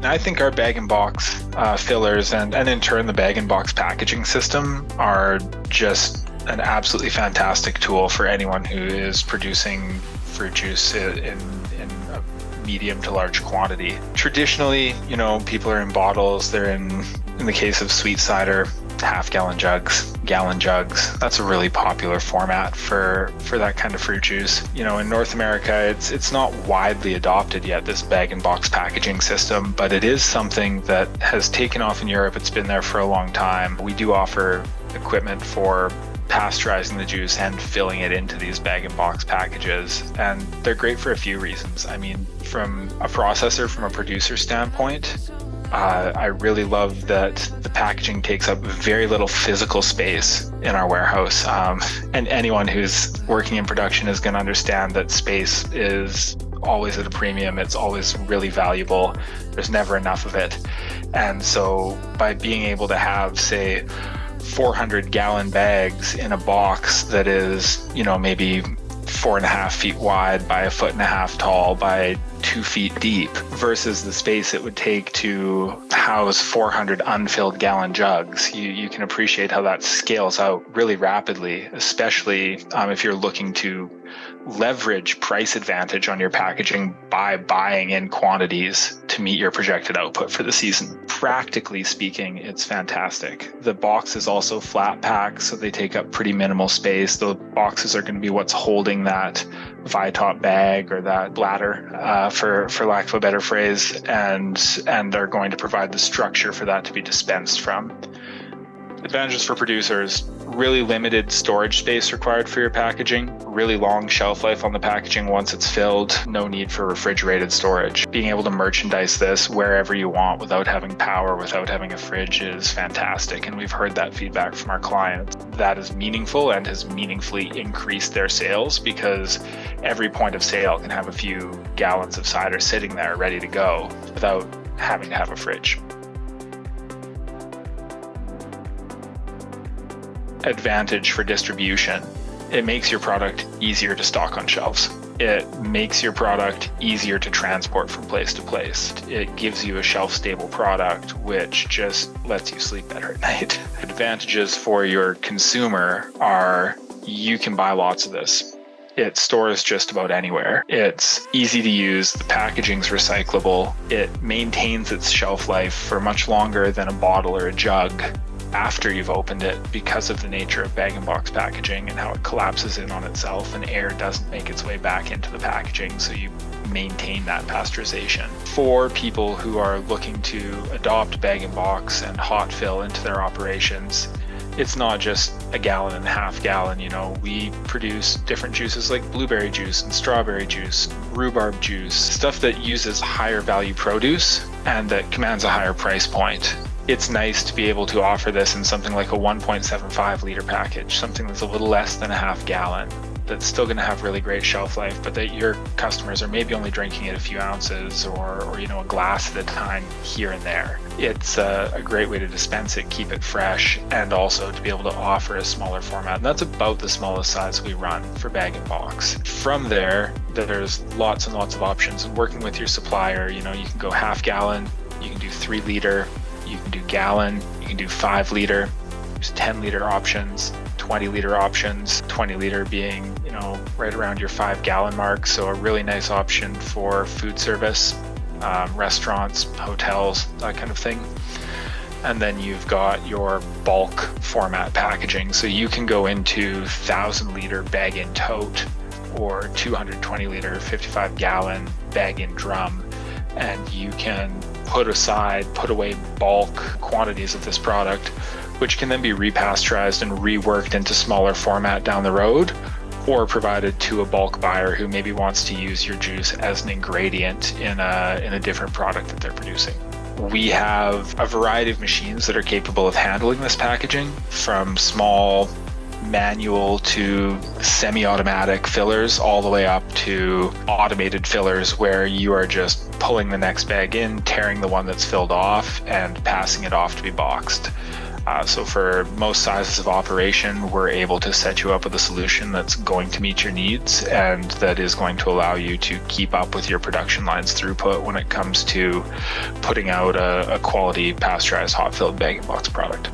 I think our bag-and-box fillers and in turn the bag-and-box packaging system are just an absolutely fantastic tool for anyone who is producing fruit juice in a medium to large quantity. Traditionally, people are in bottles. They're in the case of sweet cider, half-gallon jugs, gallon jugs. That's a really popular format for that kind of fruit juice. In North America, it's not widely adopted yet, this bag-and-box packaging system, but it is something that has taken off in Europe. It's been there for a long time. We do offer equipment for pasteurizing the juice and filling it into these bag-and-box packages, and they're great for a few reasons. I mean, from a processor, from a producer standpoint, I really love that the packaging takes up very little physical space in our warehouse. And anyone who's working in production is going to understand that space is always at a premium. It's always really valuable. There's never enough of it. And so by being able to have, say, 400-gallon bags in a box that is, maybe 4.5 feet wide by 1.5 feet tall by 2 feet deep versus the space it would take to house 400 unfilled gallon jugs, you can appreciate how that scales out really rapidly, especially if you're looking to leverage price advantage on your packaging by buying in quantities to meet your projected output for the season. Practically speaking, it's fantastic. The box is also flat pack, so they take up pretty minimal space. The boxes are going to be what's holding that Vitop bag or that bladder, for lack of a better phrase, and are going to provide the structure for that to be dispensed from. Advantages for producers: really limited storage space required for your packaging, really long shelf life on the packaging once it's filled, no need for refrigerated storage. Being able to merchandise this wherever you want without having power, without having a fridge is fantastic, and we've heard that feedback from our clients. That is meaningful and has meaningfully increased their sales because every point of sale can have a few gallons of cider sitting there ready to go without having to have a fridge. Advantage for distribution: it makes your product easier to stock on shelves. It makes your product easier to transport from place to place. It gives you a shelf-stable product, which just lets you sleep better at night. Advantages for your consumer are you can buy lots of this. It stores just about anywhere. It's easy to use. The packaging's recyclable. It maintains its shelf life for much longer than a bottle or a jug after you've opened it because of the nature of bag-and-box packaging and how it collapses in on itself and air doesn't make its way back into the packaging, so you maintain that pasteurization. For people who are looking to adopt bag-and-box and hot fill into their operations, it's not just a gallon and a half gallon. We produce different juices like blueberry juice and strawberry juice, rhubarb juice, stuff that uses higher value produce and that commands a higher price point. It's nice to be able to offer this in something like a 1.75 liter package, something that's a little less than a half gallon, that's still going to have really great shelf life, but that your customers are maybe only drinking it a few ounces or a glass at a time here and there. It's a great way to dispense it, keep it fresh, and also to be able to offer a smaller format. And that's about the smallest size we run for bag-and-box. From there, there's lots and lots of options. And working with your supplier, you can go half gallon, you can do 3 liter, you can do gallon, you can do 5 liter, there's 10 liter options, 20 liter options, 20 liter being, right around your 5 gallon mark. So a really nice option for food service, restaurants, hotels, that kind of thing. And then you've got your bulk format packaging. So you can go into 1,000 liter bag in tote or 220 liter 55 gallon bag in drum. And you can put away bulk quantities of this product, which can then be repasteurized and reworked into smaller format down the road, or provided to a bulk buyer who maybe wants to use your juice as an ingredient in a different product that they're producing. We have a variety of machines that are capable of handling this packaging, from small manual to semi-automatic fillers all the way up to automated fillers where you are just pulling the next bag in, tearing the one that's filled off, and passing it off to be boxed. So for most sizes of operation, we're able to set you up with a solution that's going to meet your needs and that is going to allow you to keep up with your production line's throughput when it comes to putting out a quality pasteurized hot filled bag-in-box product.